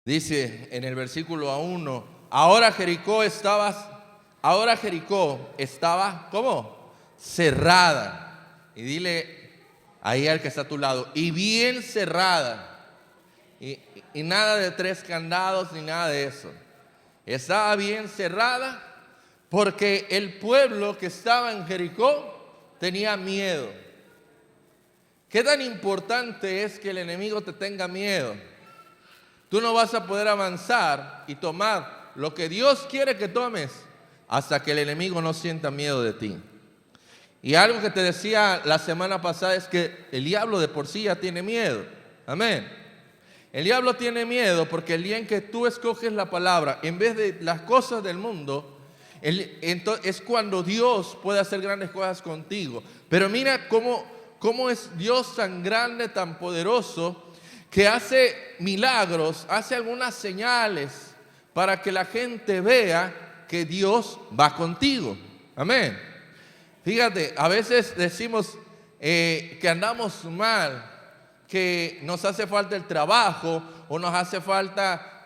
Dice en el versículo 1, ahora Jericó estaba, ¿cómo? Cerrada. Y dile ahí al que está a tu lado, y bien cerrada. Y nada de 3 candados ni nada de eso. Estaba bien cerrada porque el pueblo que estaba en Jericó tenía miedo. ¿Qué tan importante es que el enemigo te tenga miedo? Tú no vas a poder avanzar y tomar lo que Dios quiere que tomes hasta que el enemigo no sienta miedo de ti. Y algo que te decía la semana pasada es que el diablo de por sí ya tiene miedo. Amén. El diablo tiene miedo porque el día en que tú escoges la palabra en vez de las cosas del mundo, es cuando Dios puede hacer grandes cosas contigo. Pero mira cómo es Dios tan grande, tan poderoso, que hace milagros, hace algunas señales para que la gente vea que Dios va contigo. Amén. Fíjate, a veces decimos que andamos mal, que nos hace falta el trabajo o nos hace falta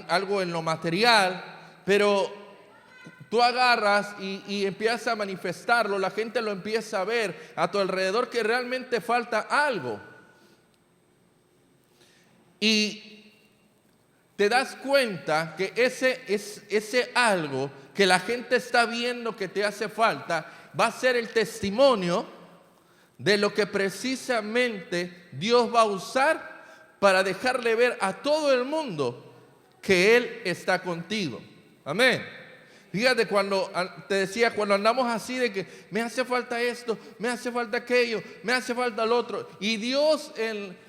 algo en lo material, pero tú agarras y empiezas a manifestarlo, la gente lo empieza a ver a tu alrededor que realmente falta algo. Y te das cuenta que ese algo que la gente está viendo que te hace falta va a ser el testimonio de lo que precisamente Dios va a usar para dejarle ver a todo el mundo que Él está contigo. Amén. Fíjate, cuando andamos así de que me hace falta esto, me hace falta aquello, me hace falta el otro, y Dios en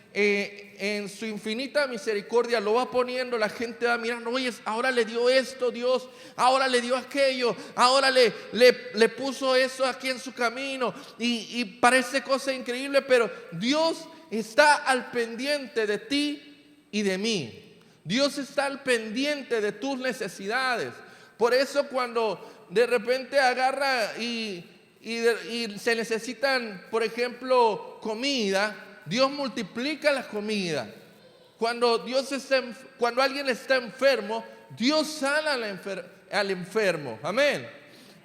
su infinita misericordia lo va poniendo, la gente va mirando, oye, ahora le dio esto Dios, ahora le dio aquello, ahora le puso eso aquí en su camino, y parece cosa increíble, pero Dios está al pendiente de ti y de mí. Dios está al pendiente de tus necesidades. Por eso cuando de repente agarra y se necesitan, por ejemplo, comida, Dios multiplica la comida. Cuando alguien está enfermo, Dios sana al enfermo. Amén.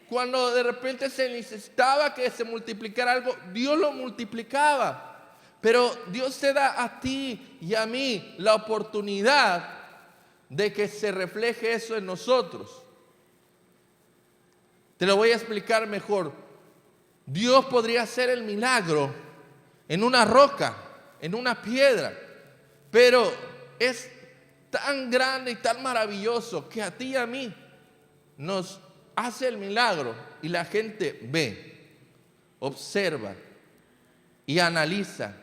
Cuando de repente se necesitaba que se multiplicara algo, Dios lo multiplicaba. Pero Dios te da a ti y a mí la oportunidad de que se refleje eso en nosotros. Te lo voy a explicar mejor. Dios podría hacer el milagro en una roca, en una piedra, pero es tan grande y tan maravilloso que a ti y a mí nos hace el milagro y la gente ve, observa y analiza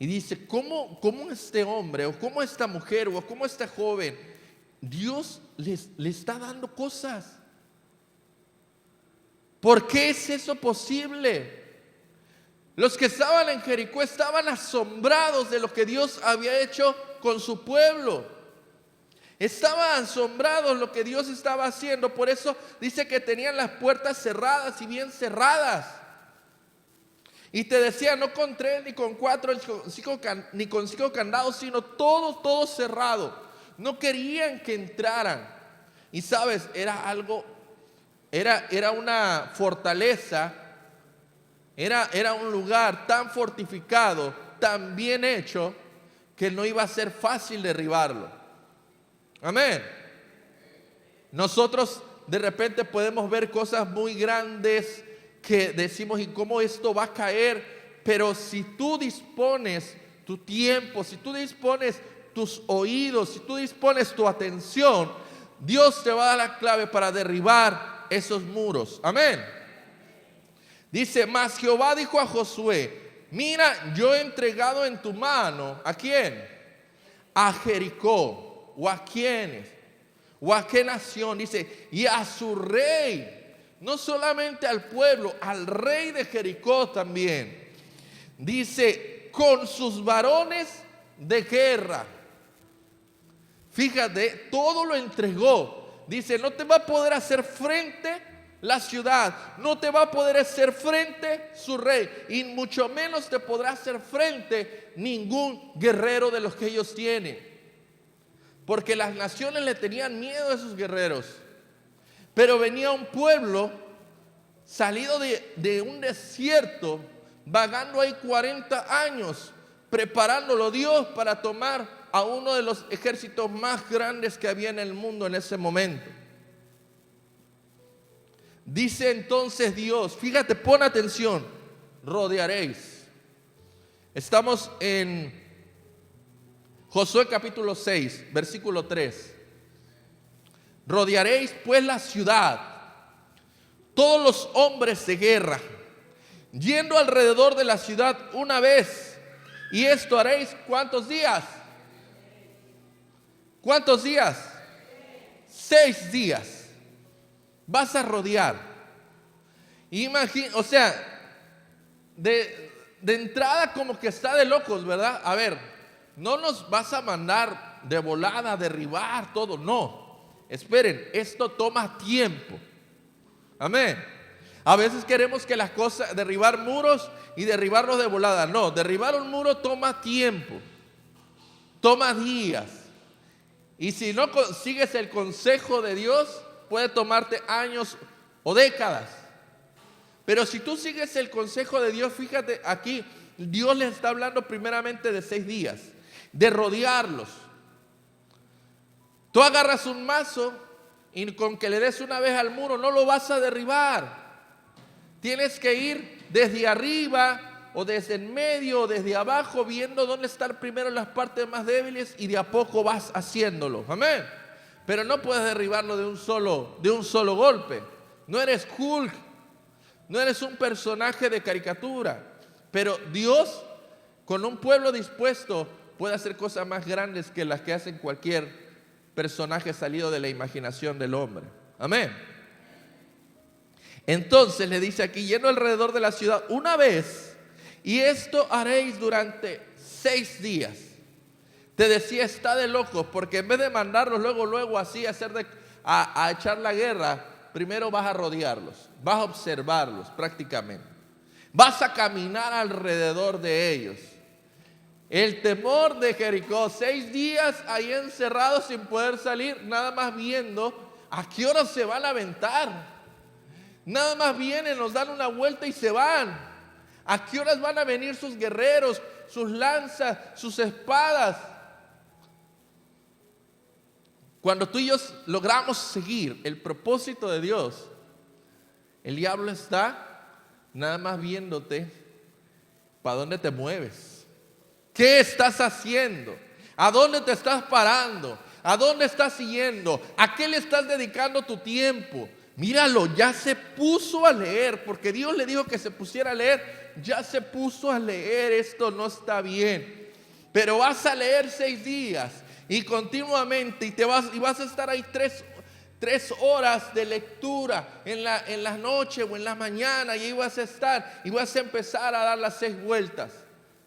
y dice, ¿cómo este hombre o cómo esta mujer o cómo esta joven, Dios le está dando cosas? ¿Por qué es eso posible? Los que estaban en Jericó estaban asombrados de lo que Dios había hecho con su pueblo. Estaban asombrados de lo que Dios estaba haciendo. Por eso dice que tenían las puertas cerradas y bien cerradas. Y te decía, no con 3, ni con 4, ni con 5 candados, sino todo cerrado. No querían que entraran. Y sabes, era una fortaleza, era un lugar tan fortificado, tan bien hecho, que no iba a ser fácil derribarlo. Amén. Nosotros de repente podemos ver cosas muy grandes que decimos, ¿y cómo esto va a caer? Pero si tú dispones tu tiempo, si tú dispones tus oídos, si tú dispones tu atención, Dios te va a dar la clave para derribar esos muros. Amén. Dice, mas Jehová dijo a Josué, mira, yo he entregado en tu mano, ¿a quién? A Jericó. ¿O a quiénes? ¿O a qué nación? Dice, y a su rey. No solamente al pueblo, al rey de Jericó también. Dice, con sus varones de guerra. Fíjate, todo lo entregó. Dice, no te va a poder hacer frente la ciudad, no te va a poder hacer frente su rey, y mucho menos te podrá hacer frente ningún guerrero de los que ellos tienen. porque las naciones le tenían miedo a esos guerreros. Pero venía un pueblo salido de un desierto, vagando ahí 40 años, preparándolo Dios para tomar a uno de los ejércitos más grandes que había en el mundo en ese momento. Dice entonces Dios, fíjate, pon atención, rodearéis. Estamos en Josué capítulo 6, versículo 3. Rodearéis pues la ciudad, todos los hombres de guerra, yendo alrededor de la ciudad una vez. Y esto haréis, ¿cuántos días? ¿Cuántos días? 6 días. Vas a rodear. Imagina, o sea, de entrada como que está de locos, ¿verdad? A ver, no nos vas a mandar de volada a derribar todo, no. Esperen, esto toma tiempo. Amén. A veces queremos que las cosas, derribar muros y derribarlos de volada. No, derribar un muro toma tiempo, toma días. Y si no sigues el consejo de Dios, puede tomarte años o décadas. Pero si tú sigues el consejo de Dios, fíjate aquí, Dios les está hablando primeramente de 6 días, de rodearlos. Tú agarras un mazo y con que le des una vez al muro no lo vas a derribar. Tienes que ir desde arriba o desde en medio o desde abajo, viendo dónde están primero las partes más débiles y de a poco vas haciéndolo. Amén. Pero no puedes derribarlo de un solo golpe. No eres Hulk, no eres un personaje de caricatura. Pero Dios, con un pueblo dispuesto, puede hacer cosas más grandes que las que hacen cualquier personaje salido de la imaginación del hombre. Amén. Entonces le dice aquí, yendo alrededor de la ciudad una vez, y esto haréis durante 6 días. Te decía, está de locos, porque en vez de mandarlos luego así a echar la guerra, primero vas a rodearlos, vas a observarlos prácticamente. Vas a caminar alrededor de ellos. El temor de Jericó, 6 días ahí encerrados sin poder salir, nada más viendo a qué hora se van a aventar. Nada más vienen, nos dan una vuelta y se van. ¿A qué horas van a venir sus guerreros, sus lanzas, sus espadas? Cuando tú y yo logramos seguir el propósito de Dios, el diablo está nada más viéndote para dónde te mueves. ¿Qué estás haciendo? ¿A dónde te estás parando? ¿A dónde estás siguiendo? ¿A qué le estás dedicando tu tiempo? Míralo, ya se puso a leer, porque Dios le dijo que se pusiera a leer. Ya se puso a leer, esto no está bien. Pero vas a leer 6 días y continuamente y vas a estar ahí 3 horas de lectura en la noche o en la mañana, y ahí vas a estar y vas a empezar a dar las 6 vueltas.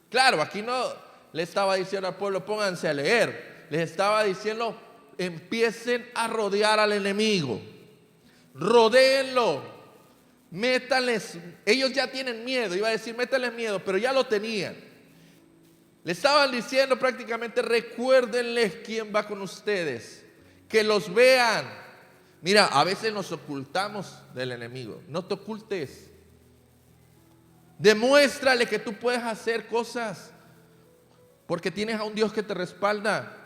Claro, aquí no le estaba diciendo al pueblo, pónganse a leer. Les estaba diciendo, empiecen a rodear al enemigo. Rodéenlo. Métanles. Ellos ya tienen miedo. Iba a decir, métanles miedo, pero ya lo tenían. Le estaban diciendo prácticamente, recuérdenles quién va con ustedes. Que los vean. Mira, a veces nos ocultamos del enemigo. No te ocultes. Demuéstrale que tú puedes hacer cosas, porque tienes a un Dios que te respalda.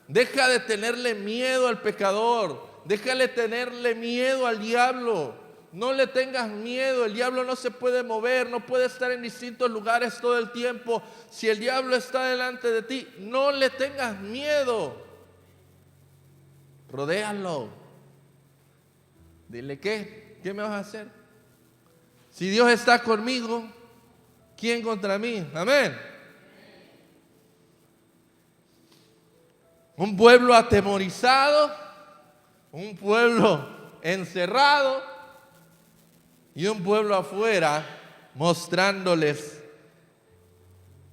Deja de tenerle miedo al pecador. Deja de tenerle miedo al diablo. No le tengas miedo. El diablo no se puede mover, no puede estar en distintos lugares todo el tiempo. Si el diablo está delante de ti, no le tengas miedo. Rodéalo. Dile, ¿qué me vas a hacer? Si Dios está conmigo, ¿quién contra mí? Amén. Un pueblo atemorizado, un pueblo encerrado y un pueblo afuera mostrándoles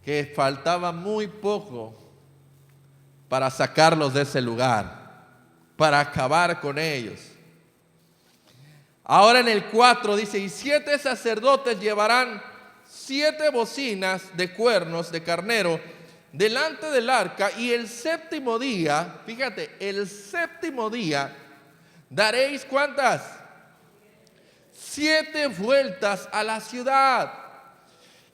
que faltaba muy poco para sacarlos de ese lugar, para acabar con ellos. Ahora en el 4 dice, y 7 sacerdotes llevarán 7 bocinas de cuernos de carnero delante del arca, y el séptimo día, fíjate, el séptimo día, daréis ¿cuántas? 7 vueltas a la ciudad.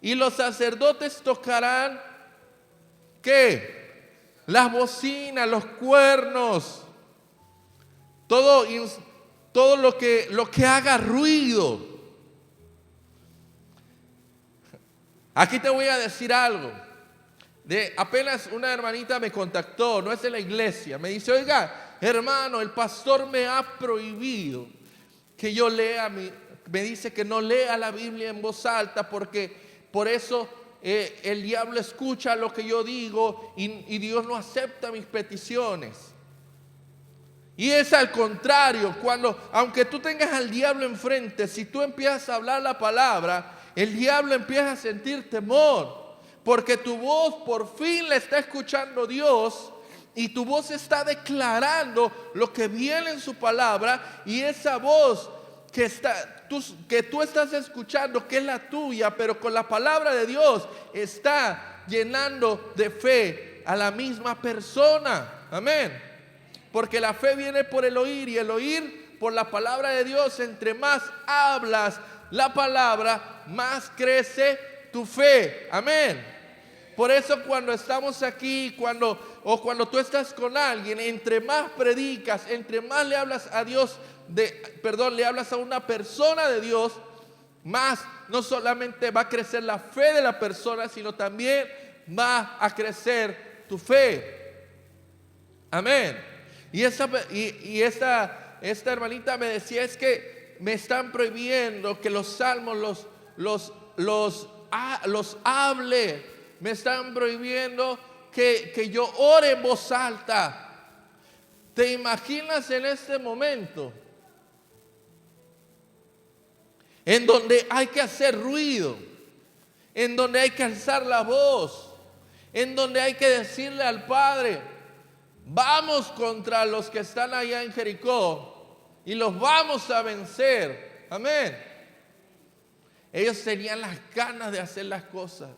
Y los sacerdotes tocarán, ¿qué? Las bocinas, los cuernos, todo lo que haga ruido. Aquí te voy a decir algo. Apenas una hermanita me contactó, no es de la iglesia, me dice: oiga, hermano, el pastor me ha prohibido que yo lea, me dice que no lea la Biblia en voz alta porque por eso el diablo escucha lo que yo digo y Dios no acepta mis peticiones. Y es al contrario, aunque tú tengas al diablo enfrente, si tú empiezas a hablar la palabra, el diablo empieza a sentir temor, porque tu voz por fin la está escuchando Dios y tu voz está declarando lo que viene en su palabra, y esa voz que tú estás escuchando, que es la tuya, pero con la palabra de Dios, está llenando de fe a la misma persona. Amén. Porque la fe viene por el oír, y el oír por la palabra de Dios. Entre más hablas la palabra, más crece tu fe. Amén. Por eso cuando estamos aquí, cuando tú estás con alguien, entre más predicas, entre más le hablas a Dios, le hablas a una persona de Dios, más no solamente va a crecer la fe de la persona, sino también va a crecer tu fe. Amén. Y esta hermanita me decía: es que me están prohibiendo que los salmos los hable. Me están prohibiendo que yo ore en voz alta. ¿Te imaginas en este momento en donde hay que hacer ruido, en donde hay que alzar la voz, en donde hay que decirle al Padre: vamos contra los que están allá en Jericó y los vamos a vencer? Amén. Ellos tenían las ganas de hacer las cosas.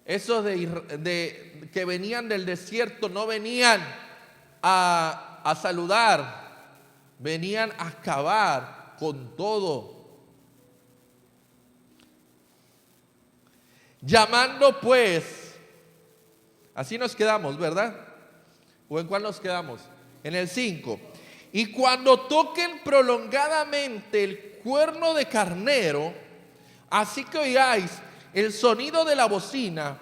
Esos que venían del desierto no venían a saludar, venían a acabar con todo. Llamando pues, así nos quedamos, ¿verdad? ¿O en cuál nos quedamos? En el 5. Y cuando toquen prolongadamente el cuerno de carnero, así que oigáis el sonido de la bocina,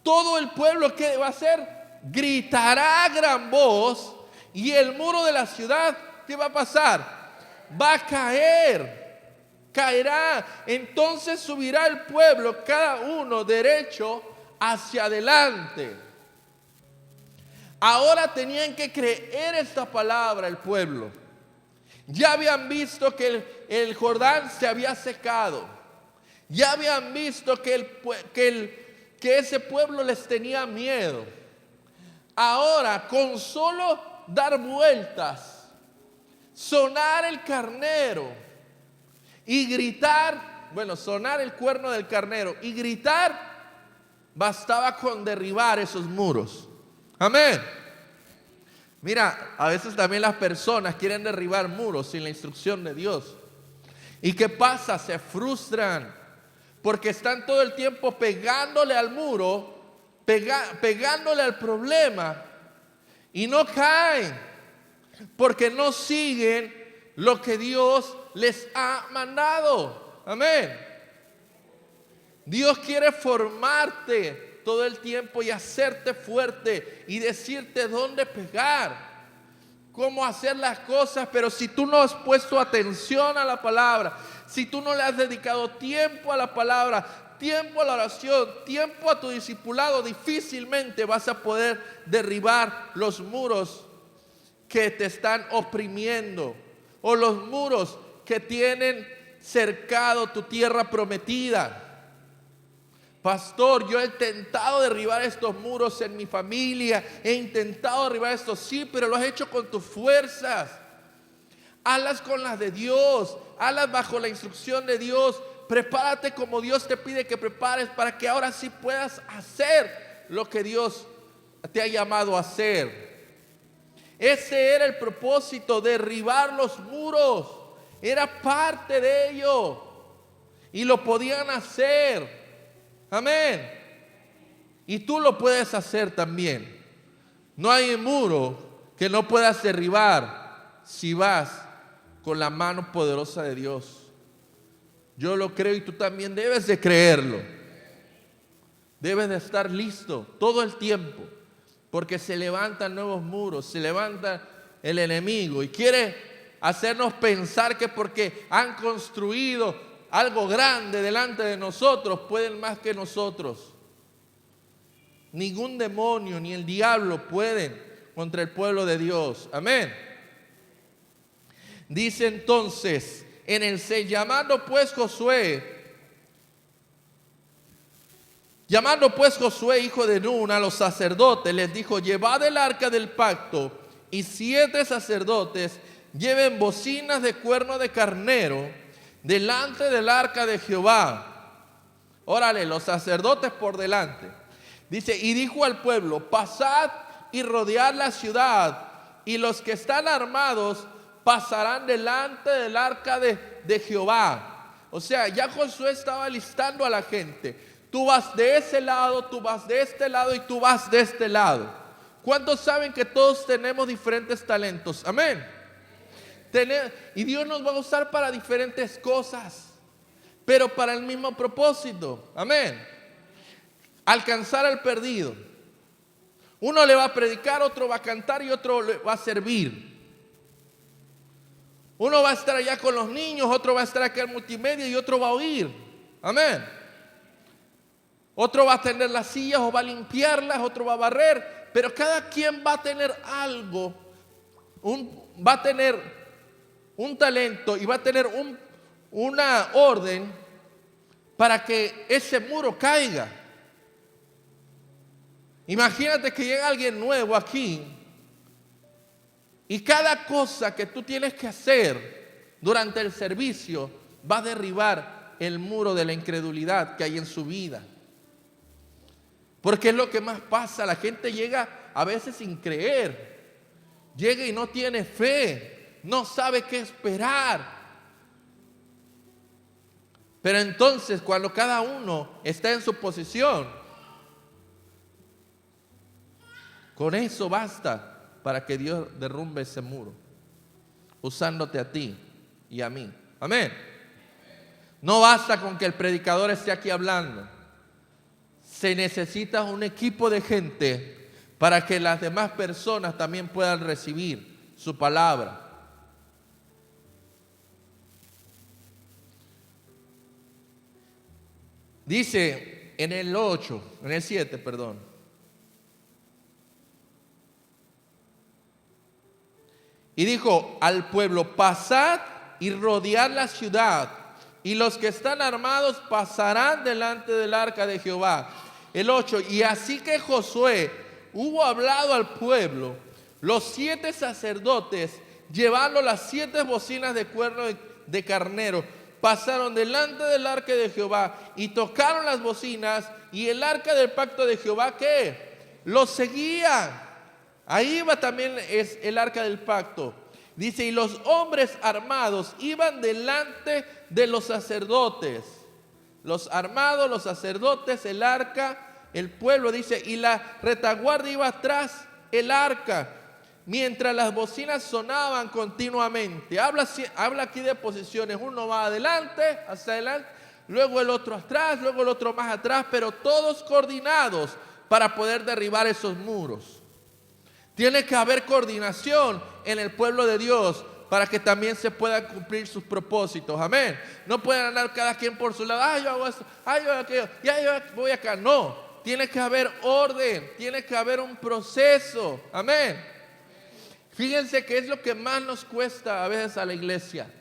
todo el pueblo, ¿qué va a hacer? Gritará a gran voz, y el muro de la ciudad, ¿qué va a pasar? Va a caerá. Entonces subirá el pueblo, cada uno derecho hacia adelante. Ahora tenían que creer esta palabra el pueblo. Ya habían visto que el Jordán se había secado. Ya habían visto que ese pueblo les tenía miedo. Ahora, con solo dar vueltas, sonar el carnero y gritar, sonar el cuerno del carnero y gritar, bastaba con derribar esos muros. Amén. Mira, a veces también las personas quieren derribar muros sin la instrucción de Dios. ¿Y qué pasa? Se frustran porque están todo el tiempo pegándole al muro, pegándole al problema, y no caen porque no siguen lo que Dios les ha mandado. Amén. Dios quiere formarte todo el tiempo y hacerte fuerte y decirte dónde pegar, cómo hacer las cosas. Pero si tú no has puesto atención a la palabra, si tú no le has dedicado tiempo a la palabra, tiempo a la oración, tiempo a tu discipulado, difícilmente vas a poder derribar los muros que te están oprimiendo, o los muros que tienen cercado tu tierra prometida. Pastor, yo he intentado derribar estos muros en mi familia, he intentado derribar estos, sí, pero lo has hecho con tus fuerzas. Hazlas con las de Dios, hazlas bajo la instrucción de Dios. Prepárate como Dios te pide que prepares, para que ahora sí puedas hacer lo que Dios te ha llamado a hacer. Ese era el propósito, derribar los muros. Era parte de ello. Y lo podían hacer. Amén. Y tú lo puedes hacer también. No hay muro que no puedas derribar si vas con la mano poderosa de Dios. Yo lo creo y tú también debes de creerlo. Debes de estar listo todo el tiempo, porque se levantan nuevos muros, se levanta el enemigo y quiere hacernos pensar que porque han construido algo grande delante de nosotros, pueden más que nosotros. Ningún demonio ni el diablo pueden contra el pueblo de Dios. Amén. Dice entonces en el 6, llamando pues Josué, hijo de Nun, a los sacerdotes, les dijo: llevad el arca del pacto, y 7 sacerdotes lleven bocinas de cuerno de carnero delante del arca de Jehová. Órale, los sacerdotes por delante. Dice: y dijo al pueblo: pasad y rodead la ciudad, y los que están armados pasarán delante del arca de Jehová. O sea, ya Josué estaba listando a la gente. Tú vas de ese lado, tú vas de este lado y tú vas de este lado. ¿Cuántos saben que todos tenemos diferentes talentos? Amén. Y Dios nos va a usar para diferentes cosas, pero para el mismo propósito. Amén. Alcanzar al perdido. Uno le va a predicar, otro va a cantar y otro le va a servir. Uno va a estar allá con los niños, otro va a estar acá en multimedia y otro va a oír. Amén. Otro va a tener las sillas o va a limpiarlas, otro va a barrer. Pero cada quien va a tener algo, va a tener un talento y va a tener una orden para que ese muro caiga. Imagínate que llega alguien nuevo aquí y cada cosa que tú tienes que hacer durante el servicio va a derribar el muro de la incredulidad que hay en su vida. Porque es lo que más pasa. La gente llega a veces sin creer. Llega y no tiene fe. No sabe qué esperar. Pero entonces cuando cada uno está en su posición, con eso basta para que Dios derrumbe ese muro, usándote a ti y a mí. Amén. No basta con que el predicador esté aquí hablando. Se necesita un equipo de gente para que las demás personas también puedan recibir su palabra. Dice en el 7, perdón. Y dijo al pueblo: pasad y rodead la ciudad, y los que están armados pasarán delante del arca de Jehová. El 8, y así que Josué hubo hablado al pueblo, los 7 sacerdotes, llevando las 7 bocinas de cuerno de carnero, pasaron delante del arca de Jehová y tocaron las bocinas, y el arca del pacto de Jehová, ¿qué? Los seguía. Ahí va también es el arca del pacto. Dice: y los hombres armados iban delante de los sacerdotes. Los armados, los sacerdotes, el arca, el pueblo, dice, y la retaguardia iba atrás el arca, mientras las bocinas sonaban continuamente. Habla aquí de posiciones. Uno va adelante, hacia adelante, luego el otro atrás, luego el otro más atrás, pero todos coordinados para poder derribar esos muros. Tiene que haber coordinación en el pueblo de Dios para que también se puedan cumplir sus propósitos. Amén. No pueden andar cada quien por su lado. Yo hago esto, yo hago aquello, yo voy acá. No, tiene que haber orden, tiene que haber un proceso. Amén. Fíjense que es lo que más nos cuesta a veces a la iglesia: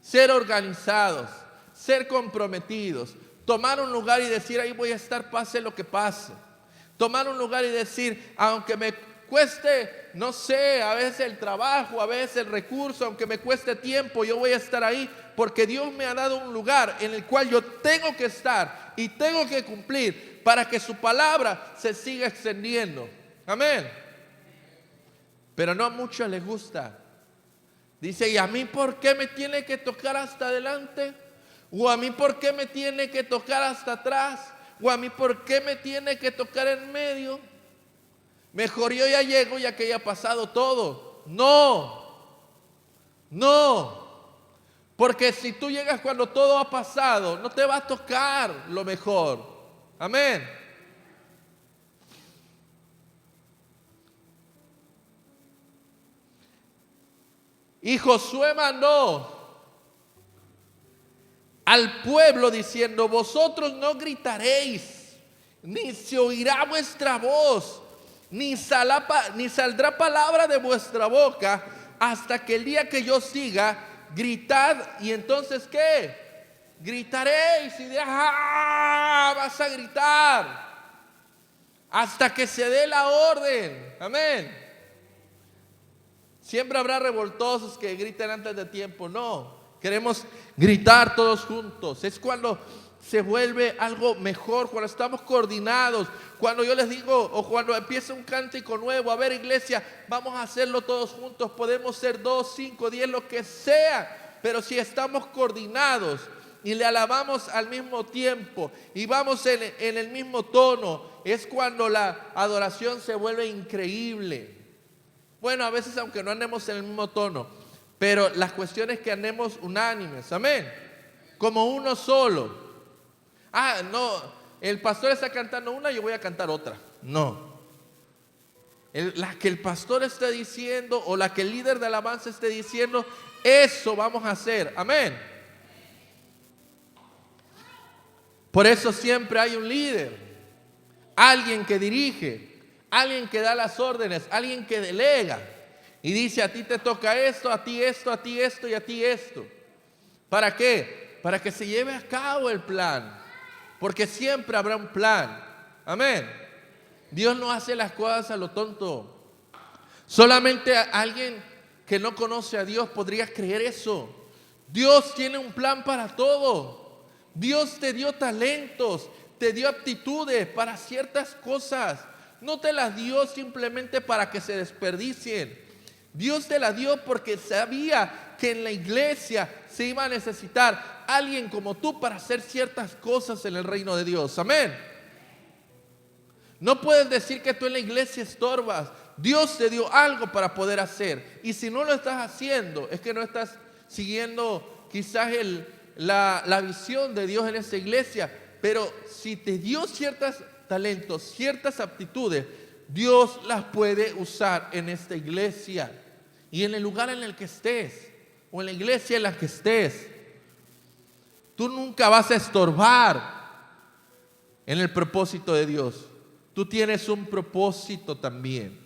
ser organizados, ser comprometidos, tomar un lugar y decir: ahí voy a estar pase lo que pase. Tomar un lugar y decir: aunque me cueste, no sé, a veces el trabajo, a veces el recurso, aunque me cueste tiempo, yo voy a estar ahí porque Dios me ha dado un lugar en el cual yo tengo que estar y tengo que cumplir, para que su palabra se siga extendiendo. Amén. Pero no a muchos les gusta. Dice, ¿y a mí por qué me tiene que tocar hasta adelante? ¿O a mí por qué me tiene que tocar hasta atrás? ¿O a mí por qué me tiene que tocar en medio? Mejor yo ya llego ya que haya pasado todo. No. Porque si tú llegas cuando todo ha pasado, no te va a tocar lo mejor. Amén. Y Josué mandó al pueblo diciendo, vosotros no gritaréis, ni se oirá vuestra voz, ni saldrá palabra de vuestra boca, hasta que el día que yo siga, gritad. Y entonces, ¿qué? Gritaréis y vas a gritar hasta que se dé la orden. Amén. Siempre habrá revoltosos que griten antes de tiempo. No, queremos gritar todos juntos. Es cuando se vuelve algo mejor, cuando estamos coordinados. Cuando yo les digo, o cuando empieza un cántico nuevo, a ver, iglesia, vamos a hacerlo todos juntos. Podemos ser 2, 5, 10, lo que sea. Pero si estamos coordinados y le alabamos al mismo tiempo y vamos en el mismo tono, es cuando la adoración se vuelve increíble. Bueno, a veces aunque no andemos en el mismo tono, pero la cuestión es que andemos unánimes, amén, como uno solo. No, el pastor está cantando una, yo voy a cantar otra. No, la que el pastor esté diciendo o la que el líder de alabanza esté diciendo, eso vamos a hacer, amén. Por eso siempre hay un líder, alguien que dirige, alguien que da las órdenes, alguien que delega y dice, a ti te toca esto, a ti esto, a ti esto y a ti esto. ¿Para qué? Para que se lleve a cabo el plan, porque siempre habrá un plan. Amén. Dios no hace las cosas a lo tonto. Solamente alguien que no conoce a Dios podría creer eso. Dios tiene un plan para todo. Dios te dio talentos, te dio aptitudes para ciertas cosas. No te las dio simplemente para que se desperdicien. Dios te las dio porque sabía que en la iglesia se iba a necesitar alguien como tú para hacer ciertas cosas en el reino de Dios. Amén. No puedes decir que tú en la iglesia estorbas. Dios te dio algo para poder hacer. Y si no lo estás haciendo, es que no estás siguiendo quizás la visión de Dios en esta iglesia. Pero si te dio ciertos talentos, ciertas aptitudes, Dios las puede usar en esta iglesia y en el lugar en el que estés o en la iglesia en la que estés. Tú nunca vas a estorbar en el propósito de Dios. Tú tienes un propósito también.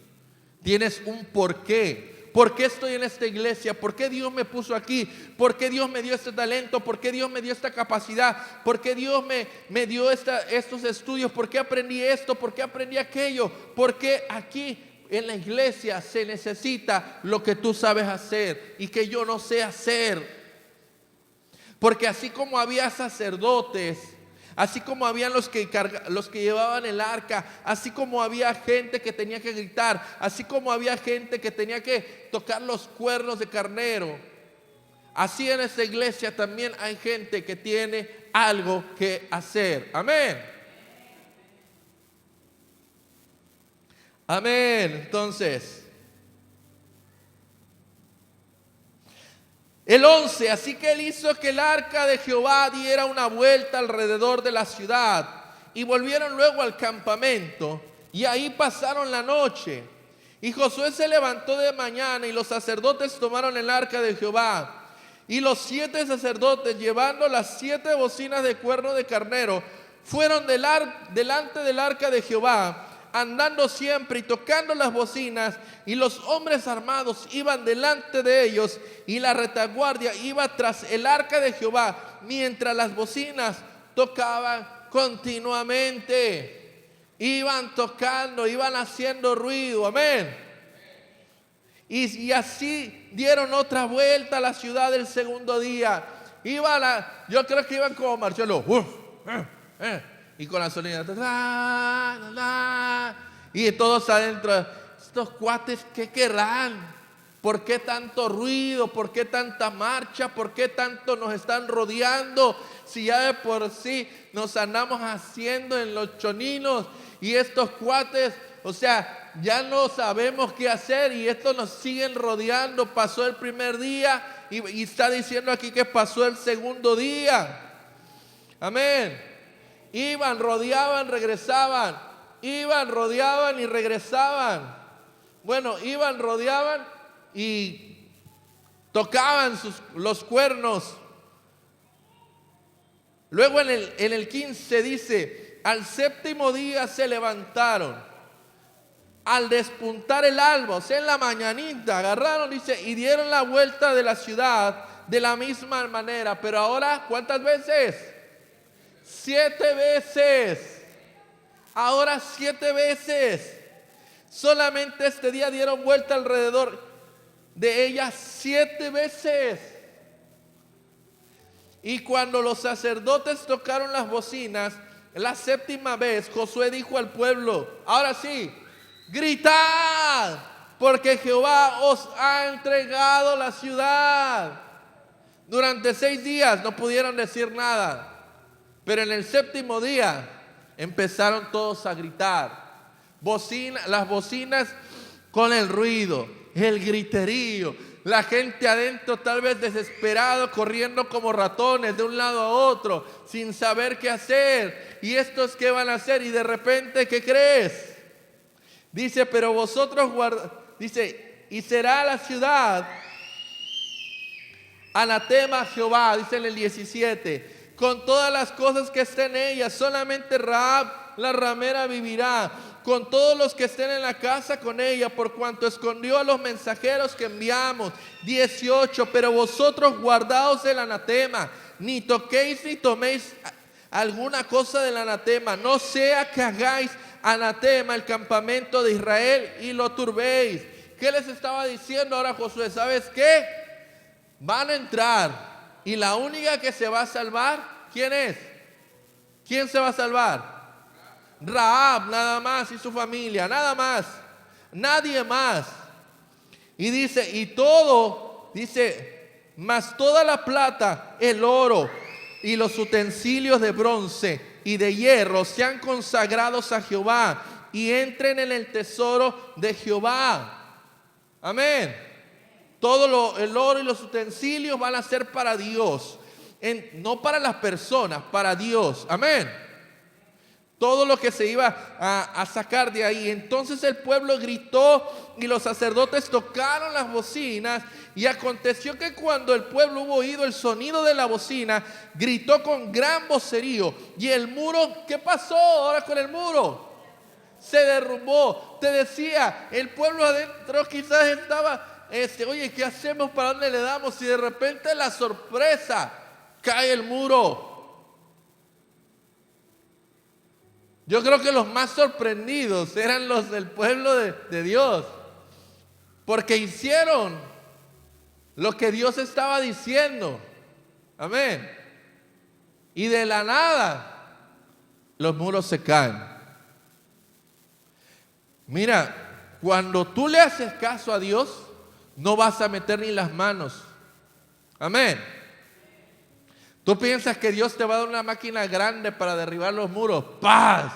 Tienes un porqué. ¿Por qué estoy en esta iglesia? ¿Por qué Dios me puso aquí? ¿Por qué Dios me dio este talento? ¿Por qué Dios me dio esta capacidad? ¿Por qué Dios me dio estos estudios? ¿Por qué aprendí esto? ¿Por qué aprendí aquello? ¿Por qué aquí en la iglesia se necesita lo que tú sabes hacer y que yo no sé hacer? Porque así como había sacerdotes, así como habían los que llevaban el arca, así como había gente que tenía que gritar, así como había gente que tenía que tocar los cuernos de carnero, así en esta iglesia también hay gente que tiene algo que hacer. Amén. Amén. Entonces, el 11, así que él hizo que el arca de Jehová diera una vuelta alrededor de la ciudad y volvieron luego al campamento y ahí pasaron la noche. Y Josué se levantó de mañana y los sacerdotes tomaron el arca de Jehová y los 7 sacerdotes llevando las 7 bocinas de cuerno de carnero fueron delante del arca de Jehová, andando siempre y tocando las bocinas, y los hombres armados iban delante de ellos y la retaguardia iba tras el arca de Jehová, mientras las bocinas tocaban continuamente. Iban tocando, iban haciendo ruido. Amén. Y así dieron otra vuelta a la ciudad el segundo día. Yo creo que iban como Marcelo. Y con la solina, y todos adentro, estos cuates, ¿qué querrán? ¿Por qué tanto ruido? ¿Por qué tanta marcha? ¿Por qué tanto nos están rodeando? Si ya de por sí nos andamos haciendo en los choninos y estos cuates, o sea, ya no sabemos qué hacer y estos nos siguen rodeando. Pasó el primer día y está diciendo aquí que pasó el segundo día. Amén. Iban, rodeaban, regresaban. Iban, rodeaban y regresaban. Bueno, iban, rodeaban y tocaban los cuernos. Luego en el 15 dice, al séptimo día se levantaron, al despuntar el alba, o sea, en la mañanita, agarraron, dice, y dieron la vuelta de la ciudad de la misma manera. Pero ahora, ¿cuántas veces? 7 veces. Ahora 7 veces. Solamente este día dieron vuelta alrededor de ella 7 veces. Y cuando los sacerdotes tocaron las bocinas, la 7ª vez, Josué dijo al pueblo, ahora sí, gritad, porque Jehová os ha entregado la ciudad. Durante 6 días no pudieron decir nada, pero en el 7º día empezaron todos a gritar. Las bocinas con el ruido, el griterío, la gente adentro tal vez desesperado, corriendo como ratones de un lado a otro, sin saber qué hacer. ¿Y estos qué van a hacer? Y de repente, ¿qué crees? Dice, pero vosotros dice, y será la ciudad anatema a Jehová, dice en el 17, con todas las cosas que estén en ella, solamente Rahab la ramera vivirá, con todos los que estén en la casa con ella, por cuanto escondió a los mensajeros que enviamos. 18, pero vosotros guardaos del anatema, ni toquéis ni toméis alguna cosa del anatema, no sea que hagáis anatema el campamento de Israel y lo turbéis. ¿Qué les estaba diciendo ahora Josué? ¿Sabes qué? Van a entrar y la única que se va a salvar, ¿quién es? ¿Quién se va a salvar? Rahab, nada más, y su familia, nada más, nadie más. Y dice, y todo, dice, mas toda la plata, el oro y los utensilios de bronce y de hierro sean consagrados a Jehová y entren en el tesoro de Jehová. Amén. Todo el oro y los utensilios van a ser para Dios, no para las personas, para Dios. Amén. Todo lo que se iba a sacar de ahí. Entonces el pueblo gritó y los sacerdotes tocaron las bocinas. Y aconteció que cuando el pueblo hubo oído el sonido de la bocina, gritó con gran vocerío. Y el muro, ¿qué pasó ahora con el muro? Se derrumbó. Te decía, el pueblo adentro quizás estaba, oye, ¿qué hacemos? ¿Para dónde le damos? Y de repente la sorpresa, cae el muro. Yo creo que los más sorprendidos eran los del pueblo de Dios, porque hicieron lo que Dios estaba diciendo. Amén. Y de la nada, los muros se caen. Mira, cuando tú le haces caso a Dios, no vas a meter ni las manos. Amén. Tú piensas que Dios te va a dar una máquina grande para derribar los muros. ¡Paz!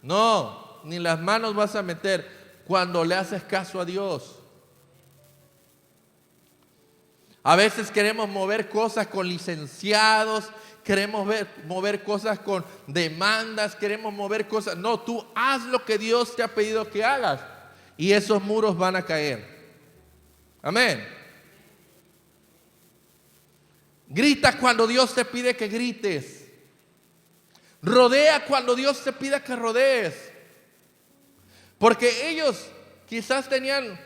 No, ni las manos vas a meter cuando le haces caso a Dios. A veces queremos mover cosas con licenciados, queremos mover cosas con demandas, queremos mover cosas. No, tú haz lo que Dios te ha pedido que hagas y esos muros van a caer. Amén. Grita cuando Dios te pide que grites. Rodea cuando Dios te pida que rodees. Porque ellos quizás tenían,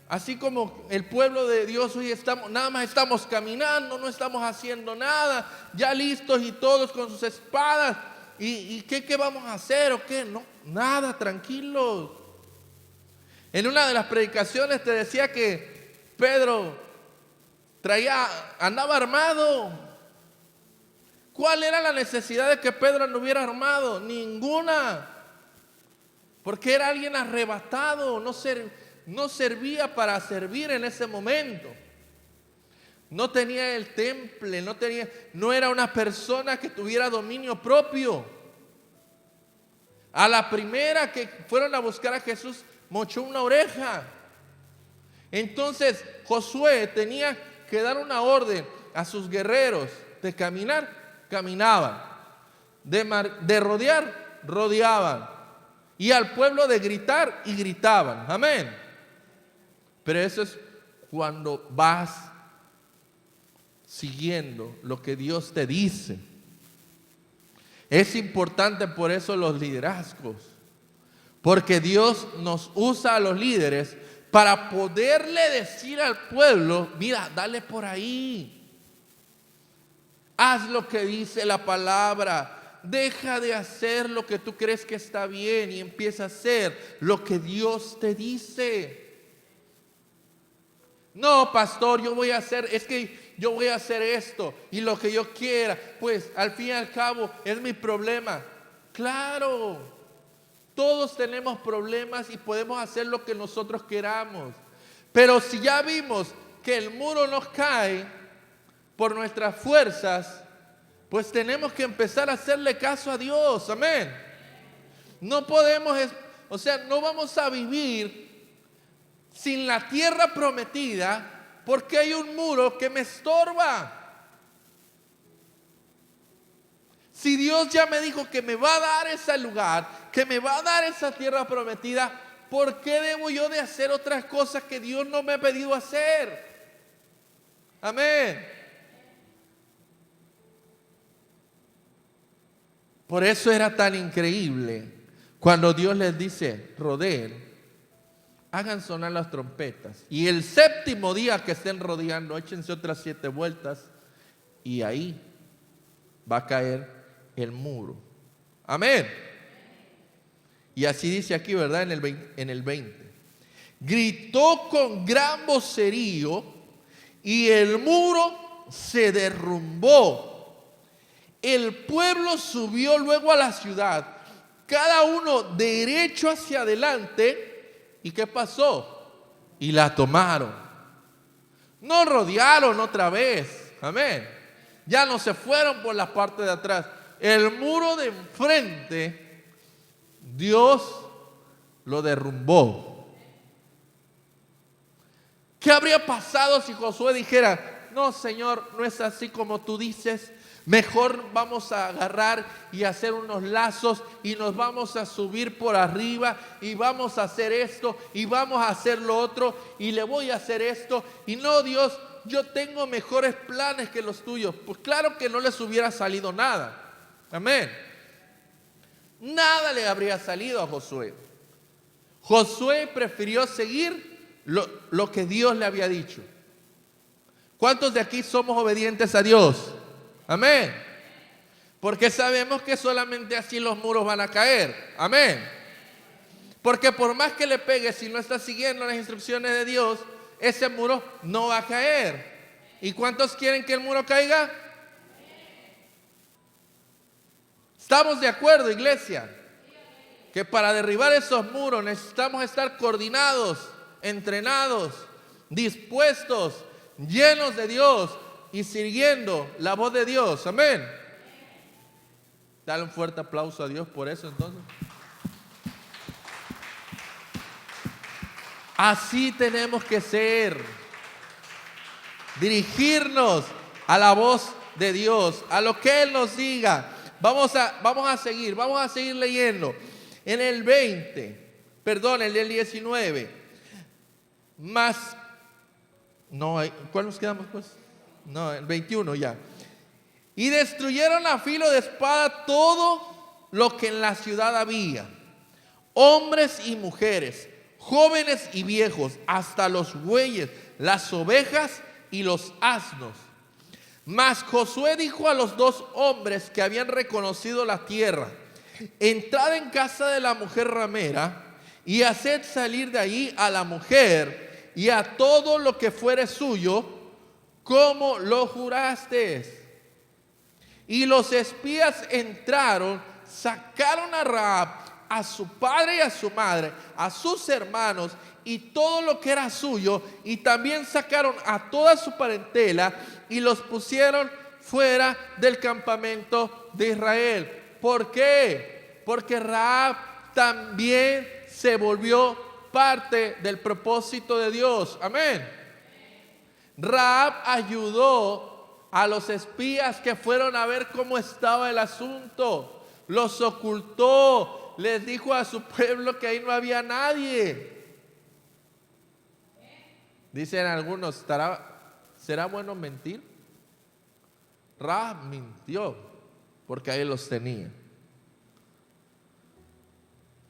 así como el pueblo de Dios hoy nada más estamos caminando, no estamos haciendo nada, ya listos y todos con sus espadas. ¿Y qué vamos a hacer o qué? No, nada, tranquilos. En una de las predicaciones te decía que Pedro andaba armado. ¿Cuál era la necesidad de que Pedro anduviera armado? Ninguna. Porque era alguien arrebatado, no servía para servir en ese momento. No tenía el temple, no era una persona que tuviera dominio propio. A la primera que fueron a buscar a Jesús, mochó una oreja. Entonces Josué tenía que dar una orden a sus guerreros de caminar, caminaban, de rodear, rodeaban, y al pueblo de gritar, y gritaban. Amén. Pero eso es cuando vas siguiendo lo que Dios te dice. Es importante por eso los liderazgos, porque Dios nos usa a los líderes para poderle decir al pueblo: mira, dale por ahí, haz lo que dice la palabra, deja de hacer lo que tú crees que está bien y empieza a hacer lo que Dios te dice. No, pastor, yo voy a hacer esto y lo que yo quiera, pues al fin y al cabo es mi problema. Claro, todos tenemos problemas y podemos hacer lo que nosotros queramos, pero si ya vimos que el muro nos cae por nuestras fuerzas, pues tenemos que empezar a hacerle caso a Dios. Amén. No podemos, no vamos a vivir sin la tierra prometida porque hay un muro que me estorba. Si Dios ya me dijo que me va a dar ese lugar, que me va a dar esa tierra prometida, ¿por qué debo yo de hacer otras cosas que Dios no me ha pedido hacer? Amén. Por eso era tan increíble cuando Dios les dice: rodeen, hagan sonar las trompetas, y el séptimo día que estén rodeando, échense otras 7 vueltas, y ahí va a caer el muro. Amén. Y así dice aquí, ¿verdad? En el 20. Gritó con gran vocerío y el muro se derrumbó. El pueblo subió luego a la ciudad, cada uno derecho hacia adelante. ¿Y qué pasó? Y la tomaron. No rodearon otra vez. Amén. Ya no se fueron por la parte de atrás. El muro de enfrente, Dios lo derrumbó. ¿Qué habría pasado si Josué dijera: no, Señor, no es así como tú dices? Mejor vamos a agarrar y hacer unos lazos y nos vamos a subir por arriba y vamos a hacer esto y vamos a hacer lo otro y le voy a hacer esto. Y no, Dios, yo tengo mejores planes que los tuyos. Pues claro que no les hubiera salido nada. Amén. Nada le habría salido a Josué. Josué prefirió seguir lo que Dios le había dicho. ¿Cuántos de aquí somos obedientes a Dios? Amén. Porque sabemos que solamente así los muros van a caer. Amén. Porque por más que le pegues, si no estás siguiendo las instrucciones de Dios, ese muro no va a caer. ¿Y cuántos quieren que el muro caiga? ¿Estamos de acuerdo, iglesia? Que para derribar esos muros necesitamos estar coordinados, entrenados, dispuestos, llenos de Dios y siguiendo la voz de Dios. Amén. Dale un fuerte aplauso a Dios por eso entonces. Así tenemos que ser. Dirigirnos a la voz de Dios, a lo que Él nos diga. Vamos a seguir leyendo. En el 19. ¿Cuál nos quedamos pues? No, el 21 ya. Y destruyeron a filo de espada todo lo que en la ciudad había, hombres y mujeres, jóvenes y viejos, hasta los bueyes, las ovejas y los asnos. Mas Josué dijo a los 2 hombres que habían reconocido la tierra: entrad en casa de la mujer ramera y haced salir de allí a la mujer y a todo lo que fuere suyo, como lo jurasteis. Y los espías entraron, sacaron a Rahab, a su padre y a su madre, a sus hermanos y todo lo que era suyo, y también sacaron a toda su parentela y los pusieron fuera del campamento de Israel. ¿Por qué? Porque Rahab también se volvió parte del propósito de Dios. Amén. Rahab ayudó a los espías que fueron a ver cómo estaba el asunto. Los ocultó, les dijo a su pueblo que ahí no había nadie. Dicen algunos, ¿será bueno mentir? Rahab mintió porque ahí los tenía.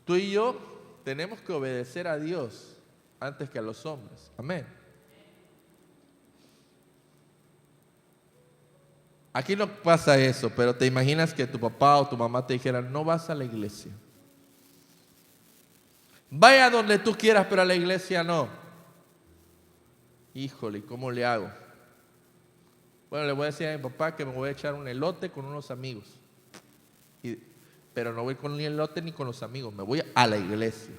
Tú y yo tenemos que obedecer a Dios antes que a los hombres. Amén. Aquí no pasa eso, pero te imaginas que tu papá o tu mamá te dijeran, no vas a la iglesia. Vaya donde tú quieras, pero a la iglesia no. Híjole, ¿cómo le hago? Bueno, le voy a decir a mi papá que me voy a echar un elote con unos amigos. Pero no voy con ni el elote ni con los amigos, me voy a la iglesia.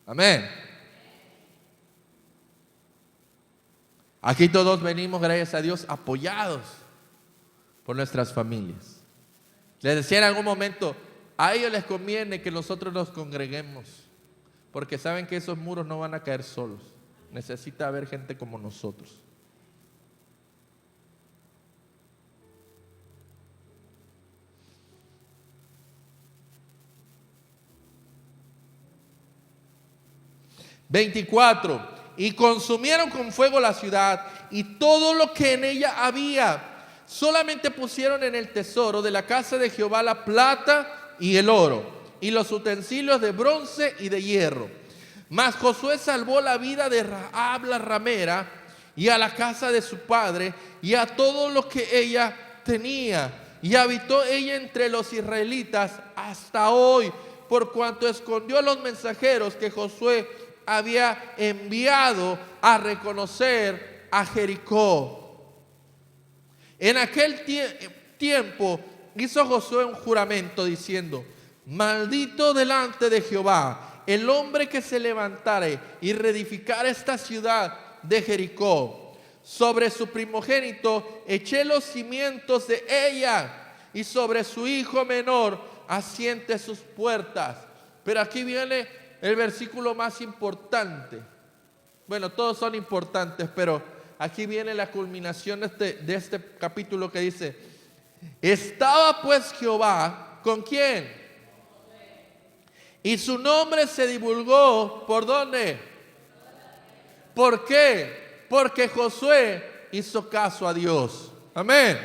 Amén. Aquí todos venimos, gracias a Dios, apoyados por nuestras familias. Les decía en algún momento, a ellos les conviene que nosotros nos congreguemos, porque saben que esos muros no van a caer solos. Necesita haber gente como nosotros. ...24... y consumieron con fuego la ciudad y todo lo que en ella había. Solamente pusieron en el tesoro de la casa de Jehová la plata y el oro y los utensilios de bronce y de hierro. Mas Josué salvó la vida de Rahab la ramera y a la casa de su padre y a todo lo que ella tenía. Y habitó ella entre los israelitas hasta hoy, por cuanto escondió a los mensajeros que Josué había enviado a reconocer a Jericó. En aquel tiempo hizo Josué un juramento diciendo: maldito delante de Jehová el hombre que se levantare y reedificare esta ciudad de Jericó. Sobre su primogénito eché los cimientos de ella, y sobre su hijo menor asiente sus puertas. Pero aquí viene el versículo más importante. Bueno, todos son importantes, pero aquí viene la culminación de este capítulo que dice: estaba pues Jehová, ¿con quién? Y su nombre se divulgó, ¿por dónde? ¿Por qué? Porque Josué hizo caso a Dios. Amén.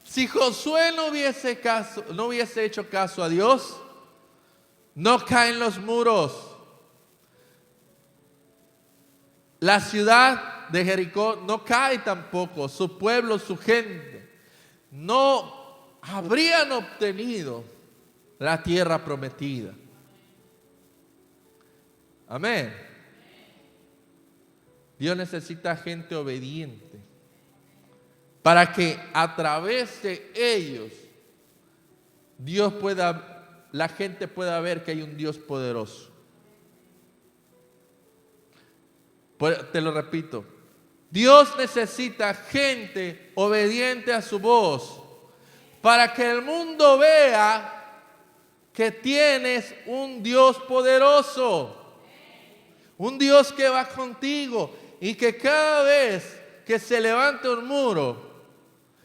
Si Josué no hubiese hecho caso a Dios, no caen los muros. La ciudad de Jericó no cae tampoco. Su pueblo, su gente, no habrían obtenido la tierra prometida. Amén. Dios necesita gente obediente para que a través de ellos la gente pueda ver que hay un Dios poderoso. Te lo repito, Dios necesita gente obediente a su voz para que el mundo vea que tienes un Dios poderoso, un Dios que va contigo, y que cada vez que se levante un muro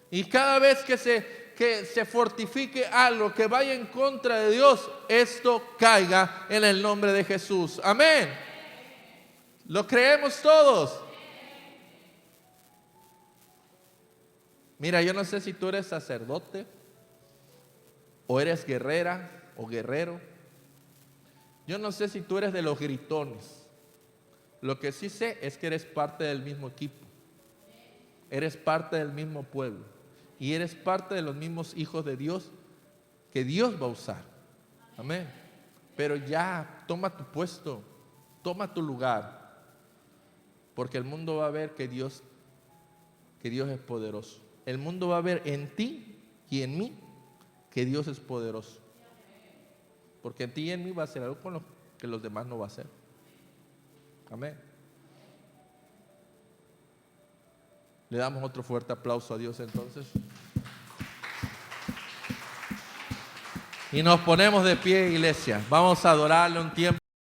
y cada vez que se fortifique algo que vaya en contra de Dios, esto caiga en el nombre de Jesús. Amén. ¿Lo creemos todos? Mira, yo no sé si tú eres sacerdote o eres guerrera o guerrero. Yo no sé si tú eres de los gritones. Lo que sí sé es que eres parte del mismo equipo. Eres parte del mismo pueblo. Y eres parte de los mismos hijos de Dios que Dios va a usar. Amén. Pero ya, toma tu puesto, toma tu lugar, porque el mundo va a ver que que Dios es poderoso. El mundo va a ver en ti y en mí que Dios es poderoso. Porque en ti y en mí va a hacer algo con lo que los demás no va a hacer. Amén. Le damos otro fuerte aplauso a Dios entonces. Y nos ponemos de pie, iglesia. Vamos a adorarle un tiempo.